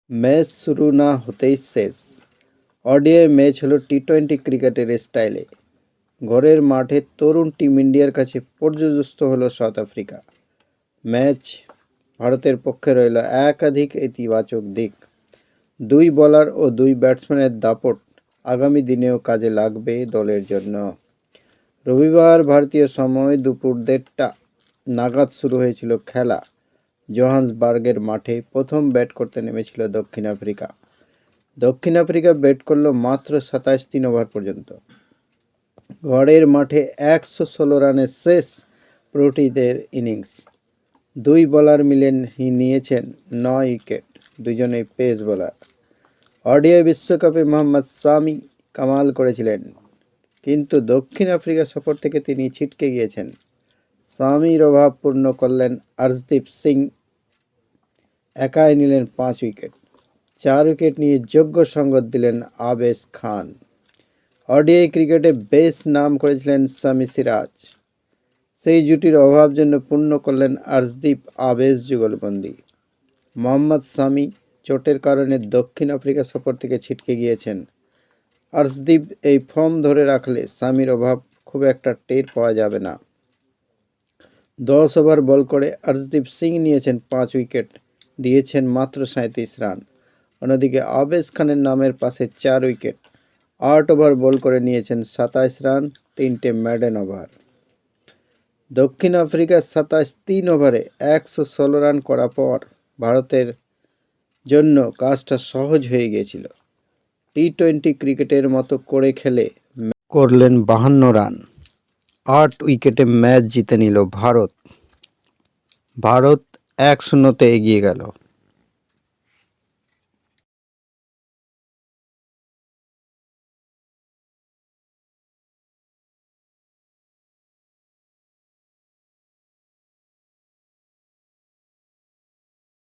Match শুরু না হতেই শেষ। ওডিআই ম্যাচ হলো টি-20 ক্রিকেটের স্টাইলে। ঘরের মাঠে তরুণ টিম ইন্ডিয়ার কাছে পর্যদস্ত হলো সাউথ আফ্রিকা। ম্যাচ ভারতের পক্ষে রইল একাধিক ইতিবাচক দিক। দুই বোলার ও দুই ব্যাটসম্যানের দাপট আগামী দিনেও কাজে লাগবে দলের জন্য। রবিবার ভারতীয় সময় দুপুর 1:30 নাগাদ শুরু হয়েছিল খেলা। জোহান্সবার্গের মাঠে প্রথম ব্যাট করতে নেমেছিল দক্ষিণ আফ্রিকা। দক্ষিণ আফ্রিকা ব্যাট করল মাত্র 27 ওভার পর্যন্ত। ঘরের মাঠে 116 রানে শেষ প্রোটিদের ইনিংস। দুই বোলার মিলে নিয়েছেন 9 উইকেট, দুজনেই পেস বোলার। ওডিআই বিশ্বকাপে মোহাম্মদ শামি কামাল করেছিলেন, কিন্তু দক্ষিণ আফ্রিকা সফর থেকে তিনি ছিটকে গিয়েছেন। শামির অভাব পূর্ণ করলেন আর্শদীপ সিং, একাই নিলেন 5 উইকেট। 4 উইকেট নিয়ে যোগ্য সঙ্গত দিলেন আবেশ খান। ওডিআই ক্রিকেটে বেশ নাম করেছিলেন শামি সিরাজ, সেই জুটির অভাব জন্য পূর্ণ করলেন আর্শদীপ আবেশ যুগলবন্দি। মোহাম্মদ শামি চোটের কারণে দক্ষিণ আফ্রিকা সফর থেকে ছিটকে গিয়েছেন। আর্শদীপ এই ফর্ম ধরে রাখলে শামির অভাব খুব একটা টের পাওয়া যাবে না। 10 ওভার বল করে আর্শদীপ সিং নিয়েছেন 5 উইকেট, দিয়েছেন মাত্র 37 রান। অন্যদিকে আবেশ খানের নামের পাশে 4 উইকেট, 8 ওভার বল করে নিয়েছেন 27 রান, 3টে ম্যাডেন ওভার। দক্ষিণ আফ্রিকার 3 ওভারে 116 রান করার পর ভারতের জন্য কাজটা সহজ হয়ে গিয়েছিল। টি-20 ক্রিকেটের মতো করে খেলে করলেন 52 রান, 8 উইকেটে ম্যাচ জিতে নিল ভারত। 1-0 এগিয়ে গেল।